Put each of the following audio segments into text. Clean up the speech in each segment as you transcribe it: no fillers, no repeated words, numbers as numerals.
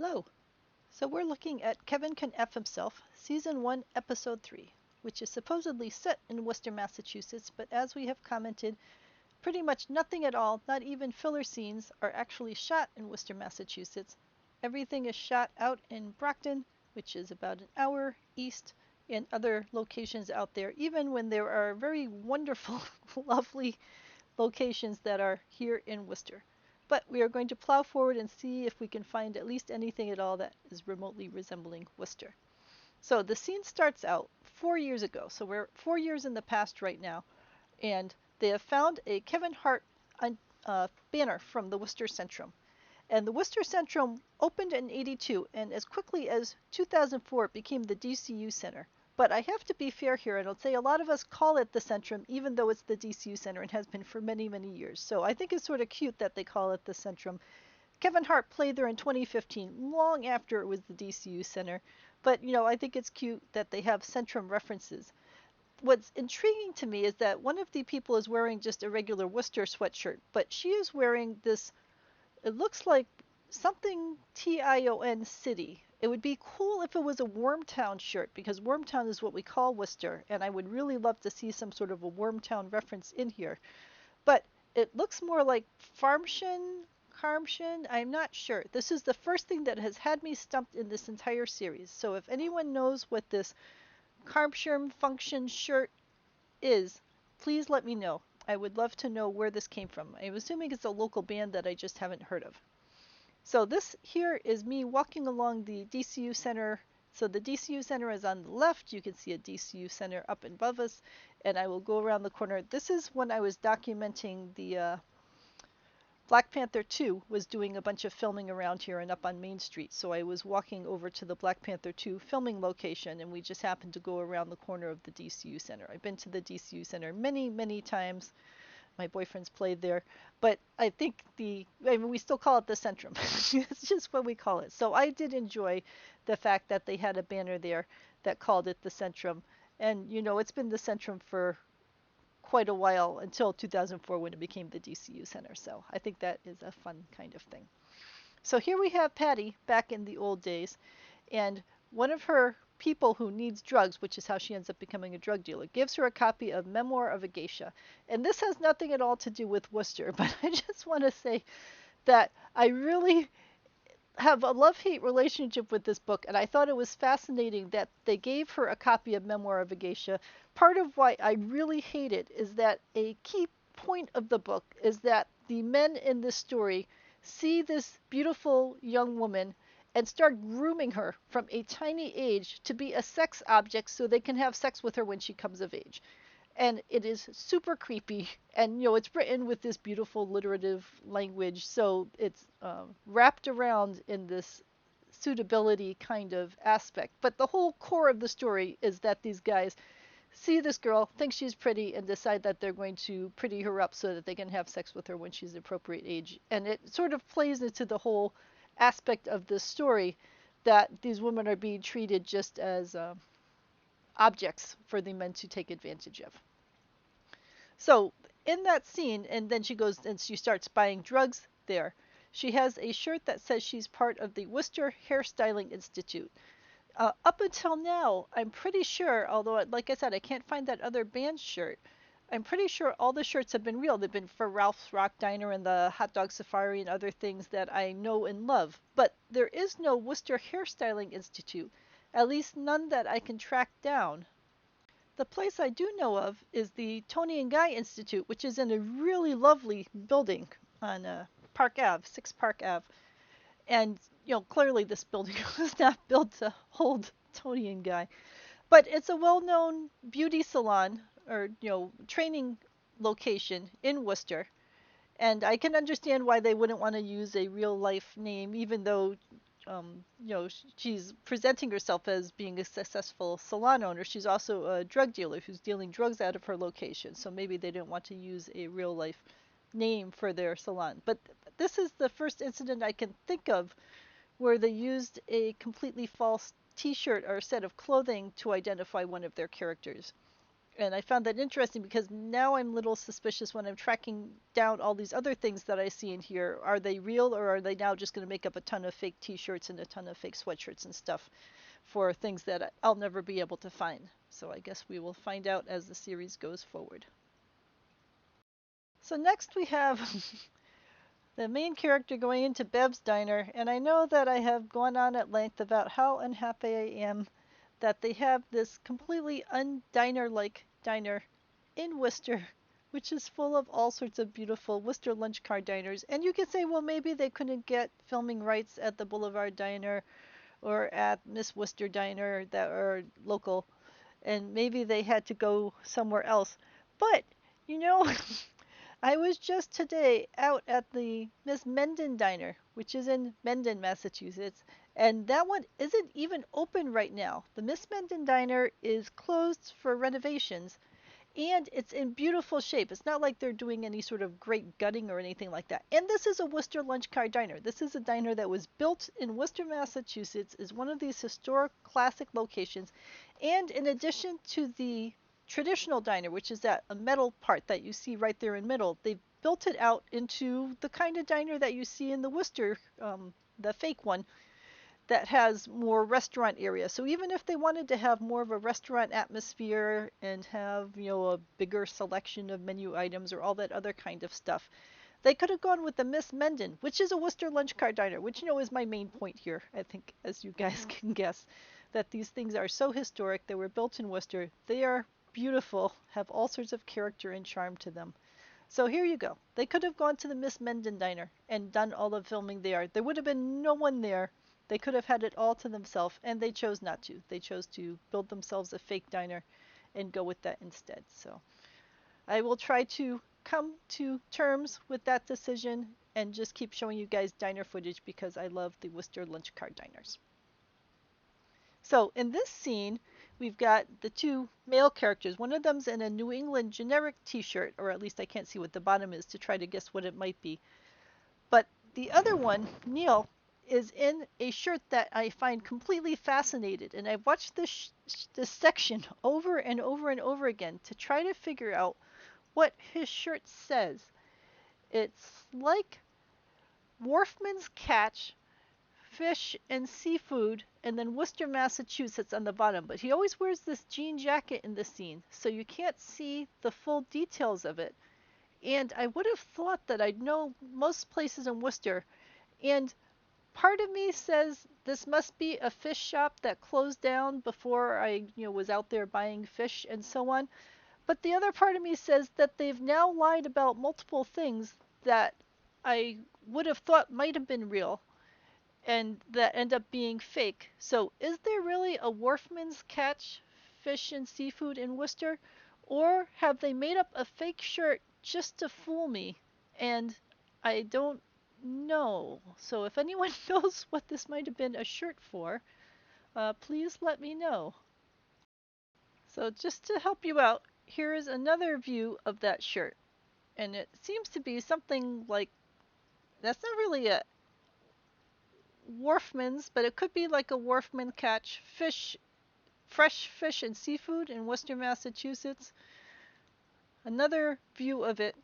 Hello. So we're looking at Kevin Can F Himself, Season 1, Episode 3, which is supposedly set in Worcester, Massachusetts, but as we have commented, pretty much nothing at all, not even filler scenes, are actually shot in Worcester, Massachusetts. Everything is shot out in Brockton, which is about an hour east, and other locations out there, even when there are very wonderful, lovely locations that are here in Worcester. But we are going to plow forward and see if we can find at least anything at all that is remotely resembling Worcester. So the scene starts out 4 years ago. So we're 4 years in the past right now, and they have found a Kevin Hart banner from the Worcester Centrum. And the Worcester Centrum opened in '82, and as quickly as 2004 it became the DCU Center. But I have to be fair here, and I'll say a lot of us call it the Centrum, even though it's the DCU Center and has been for many, many years. So I think it's sort of cute that they call it the Centrum. Kevin Hart played there in 2015, long after it was the DCU Center. But, I think it's cute that they have Centrum references. What's intriguing to me is that one of the people is wearing just a regular Worcester sweatshirt, but she is wearing this, it looks like something Tion City. It would be cool if it was a Wormtown shirt, because Wormtown is what we call Worcester, and I would really love to see some sort of a Wormtown reference in here. But it looks more like Farmshin, Carmshin, I'm not sure. This is the first thing that has had me stumped in this entire series. So if anyone knows what this Carmshirm function shirt is, please let me know. I would love to know where this came from. I'm assuming it's a local band that I just haven't heard of. So this here is me walking along the DCU Center. So the DCU Center is on the left. You can see a DCU Center up above us, and I will go around the corner. This is when I was documenting the Black Panther 2 was doing a bunch of filming around here and up on Main Street. So I was walking over to the Black Panther 2 filming location, and we just happened to go around the corner of the DCU Center. I've been to the DCU Center many, many times. My boyfriend's played there, but I think we still call it the Centrum. It's just what we call it. So I did enjoy the fact that they had a banner there that called it the Centrum. And, it's been the Centrum for quite a while until 2004 when it became the DCU Center. So I think that is a fun kind of thing. So here we have Patti back in the old days, and one of her people who needs drugs, which is how she ends up becoming a drug dealer, gives her a copy of Memoir of a Geisha. And this has nothing at all to do with Worcester, but I just want to say that I really have a love-hate relationship with this book, and I thought it was fascinating that they gave her a copy of Memoir of a Geisha. Part of why I really hate it is that a key point of the book is that the men in this story see this beautiful young woman and start grooming her from a tiny age to be a sex object so they can have sex with her when she comes of age. And it is super creepy, and it's written with this beautiful alliterative language, so it's wrapped around in this suitability kind of aspect. But the whole core of the story is that these guys see this girl, think she's pretty, and decide that they're going to pretty her up so that they can have sex with her when she's the appropriate age. And it sort of plays into the whole aspect of this story that these women are being treated just as objects for the men to take advantage of. So in that scene, and then she goes and she starts buying drugs there. She has a shirt that says she's part of the Worcester Hairstyling Institute. Up until now, I'm pretty sure, although, like I said, I can't find that other band shirt. I'm pretty sure all the shirts have been real. They've been for Ralph's Rock Diner and the Hot Dog Safari and other things that I know and love. But there is no Worcester Hairstyling Institute, at least none that I can track down. The place I do know of is the Tony and Guy Institute, which is in a really lovely building on Park Ave, 6 Park Ave. And, clearly this building was not built to hold Tony and Guy. But it's a well-known beauty salon or, training location in Worcester. And I can understand why they wouldn't want to use a real life name, even though she's presenting herself as being a successful salon owner. She's also a drug dealer who's dealing drugs out of her location. So maybe they didn't want to use a real life name for their salon. But this is the first incident I can think of where they used a completely false t-shirt or set of clothing to identify one of their characters. And I found that interesting because now I'm a little suspicious when I'm tracking down all these other things that I see in here. Are they real, or are they now just going to make up a ton of fake t-shirts and a ton of fake sweatshirts and stuff for things that I'll never be able to find? So I guess we will find out as the series goes forward. So next we have the main character going into Bevs Diner, and I know that I have gone on at length about how unhappy I am that they have this completely undiner-like diner in Worcester, which is full of all sorts of beautiful Worcester lunch car diners. And you could say, well, maybe they couldn't get filming rights at the Boulevard Diner or at Miss Worcester Diner that are local, and maybe they had to go somewhere else. But, you know, I was just today out at the Miss Mendon Diner, which is in Mendon, Massachusetts, and that one isn't even open right now. The Miss Mendon Diner is closed for renovations, and it's in beautiful shape. It's not like they're doing any sort of great gutting or anything like that. And this is a Worcester lunch car diner. This is a diner that was built in Worcester, Massachusetts, is one of these historic classic locations. And in addition to the traditional diner, which is that a metal part that you see right there in middle, they've built it out into the kind of diner that you see in the Worcester, the fake one, that has more restaurant area. So even if they wanted to have more of a restaurant atmosphere and have, a bigger selection of menu items or all that other kind of stuff, they could have gone with the Miss Mendon, which is a Worcester lunch car diner, which, is my main point here, I think, as you guys can guess, that these things are so historic. They were built in Worcester. They are beautiful, have all sorts of character and charm to them. So here you go. They could have gone to the Miss Mendon Diner and done all the filming there. There would have been no one there. They could have had it all to themselves, and they chose not to. They chose to build themselves a fake diner and go with that instead. So I will try to come to terms with that decision and just keep showing you guys diner footage because I love the Worcester lunch car diners. So in this scene, we've got the two male characters. One of them's in a New England generic t-shirt, or at least I can't see what the bottom is to try to guess what it might be. But the other one, Neil, is in a shirt that I find completely fascinated. And I've watched this section over and over and over again to try to figure out what his shirt says. It's like Wharfman's Catch, fish and seafood, and then Worcester, Massachusetts on the bottom. But he always wears this jean jacket in the scene, so you can't see the full details of it. And I would have thought that I'd know most places in Worcester. And part of me says this must be a fish shop that closed down before I, was out there buying fish and so on. But the other part of me says that they've now lied about multiple things that I would have thought might have been real and that end up being fake. So is there really a Wharfman's Catch fish and seafood in Worcester? Or have they made up a fake shirt just to fool me? And I don't know. So if anyone knows what this might have been a shirt for, please let me know. So just to help you out, here is another view of that shirt. And it seems to be something like, that's not really a Wharfman's, but it could be like a Wharfman Catch fish, fresh fish and seafood in Worcester, Massachusetts. Another view of it.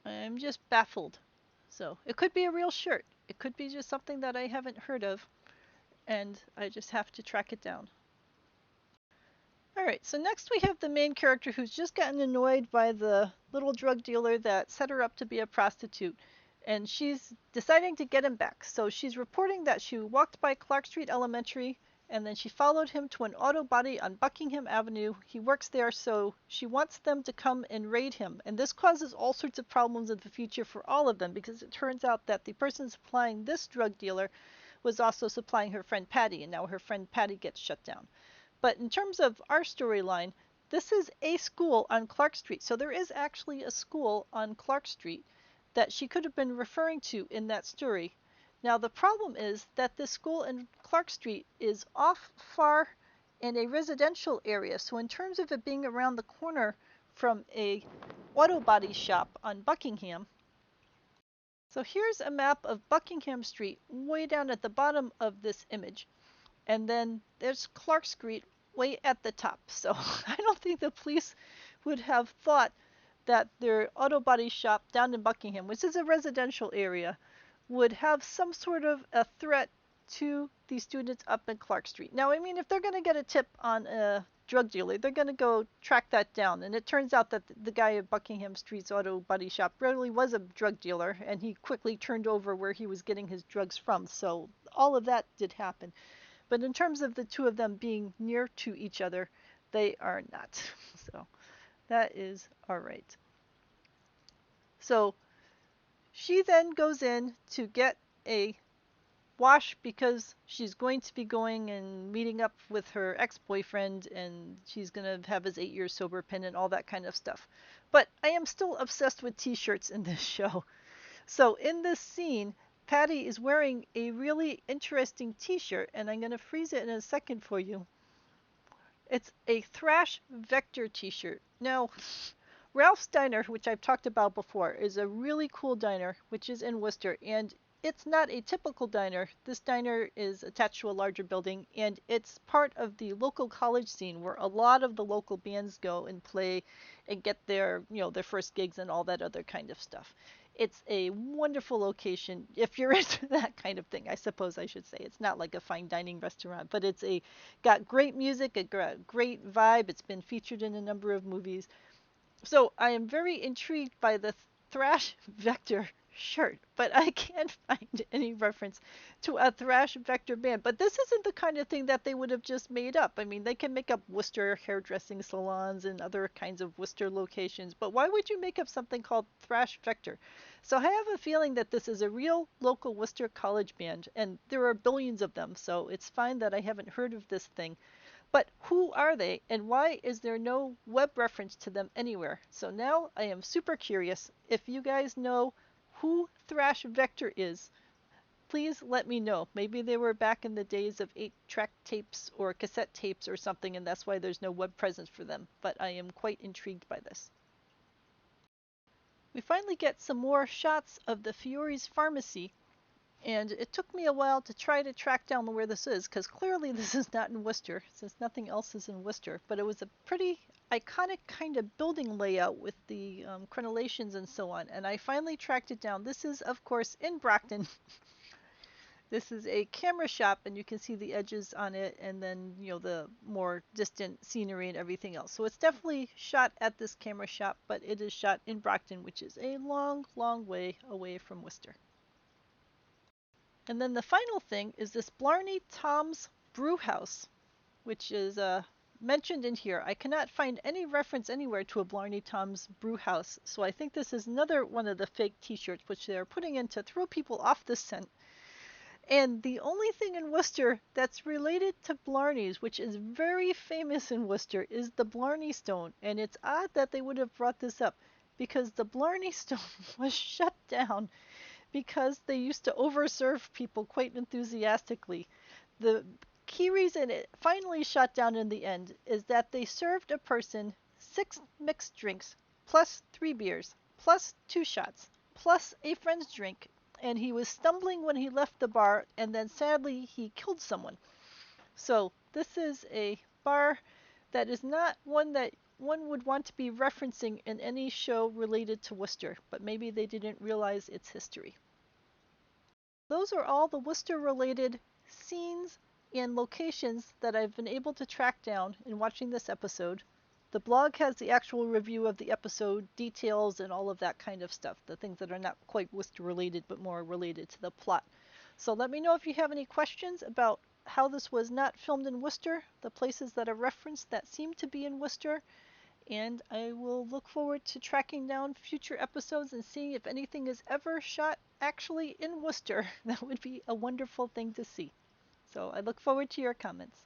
I'm just baffled. So it could be a real shirt. It could be just something that I haven't heard of, and I just have to track it down. Alright, so next we have the main character who's just gotten annoyed by the little drug dealer that set her up to be a prostitute. And she's deciding to get him back. So she's reporting that she walked by Clark Street Elementary and then she followed him to an auto body on Buckingham Avenue. He works there, so she wants them to come and raid him. And this causes all sorts of problems in the future for all of them because it turns out that the person supplying this drug dealer was also supplying her friend Patti, and now her friend Patti gets shut down. But in terms of our storyline, this is a school on Clark Street. So there is actually a school on Clark Street that she could have been referring to in that story. Now the problem is that this school in Clark Street is off far in a residential area. So in terms of it being around the corner from a auto body shop on Buckingham, so here's a map of Buckingham Street way down at the bottom of this image. And then there's Clark Street way at the top. So I don't think the police would have thought that their auto body shop down in Buckingham, which is a residential area, would have some sort of a threat to the students up in Clark Street. Now, I mean, if they're going to get a tip on a drug dealer, they're going to go track that down. And it turns out that the guy at Buckingham Street's auto body shop really was a drug dealer, and he quickly turned over where he was getting his drugs from. So all of that did happen. But in terms of the two of them being near to each other, they are not. So that is all right. So she then goes in to get a wash because she's going to be going and meeting up with her ex-boyfriend, and she's going to have his 8 year sober pin and all that kind of stuff. But I am still obsessed with t-shirts in this show. So in this scene, Patti is wearing a really interesting t-shirt, and I'm going to freeze it in a second for you. It's a Thrash Vector t-shirt. Now, Ralph's Diner, which I've talked about before, is a really cool diner, which is in Worcester, and it's not a typical diner. This diner is attached to a larger building, and it's part of the local college scene where a lot of the local bands go and play and get their first gigs and all that other kind of stuff. It's a wonderful location if you're into that kind of thing, I suppose I should say. It's not like a fine dining restaurant, but it's got great music, a great vibe. It's been featured in a number of movies. So I am very intrigued by the Thrash Vector shirt, but I can't find any reference to a Thrash Vector band. But this isn't the kind of thing that they would have just made up. I mean, they can make up Worcester hairdressing salons and other kinds of Worcester locations, but why would you make up something called Thrash Vector? So I have a feeling that this is a real local Worcester college band, and there are billions of them, so it's fine that I haven't heard of this thing. But who are they, and why is there no web reference to them anywhere? So now I am super curious. If you guys know who Thrash Vector is, please let me know. Maybe they were back in the days of 8-track tapes or cassette tapes or something, and that's why there's no web presence for them. But I am quite intrigued by this. We finally get some more shots of the Fioris Pharmacy, and it took me a while to try to track down where this is, because clearly this is not in Worcester, since nothing else is in Worcester. But it was a pretty iconic kind of building layout with the crenellations and so on, and I finally tracked it down. This is, of course, in Brockton. This is a camera shop, and you can see the edges on it, and then, the more distant scenery and everything else. So it's definitely shot at this camera shop, but it is shot in Brockton, which is a long, long way away from Worcester. And then the final thing is this Blarney Tom's Brew House, which is mentioned in here. I cannot find any reference anywhere to a Blarney Tom's Brew House, so I think this is another one of the fake t-shirts which they're putting in to throw people off the scent. And the only thing in Worcester that's related to Blarney's, which is very famous in Worcester, is the Blarney Stone. And it's odd that they would have brought this up, because the Blarney Stone was shut down because they used to overserve people quite enthusiastically. The key reason it finally shut down in the end is that they served a person 6 mixed drinks, plus 3 beers, plus 2 shots, plus a friend's drink, and he was stumbling when he left the bar, and then sadly he killed someone. So this is a bar that is not one that one would want to be referencing in any show related to Worcester, but maybe they didn't realize its history. Those are all the Worcester-related scenes and locations that I've been able to track down in watching this episode. The blog has the actual review of the episode, details, and all of that kind of stuff. The things that are not quite Worcester-related, but more related to the plot. So let me know if you have any questions about how this was not filmed in Worcester, the places that are referenced that seem to be in Worcester, and I will look forward to tracking down future episodes and seeing if anything is ever shot actually in Worcester. That would be a wonderful thing to see. So I look forward to your comments.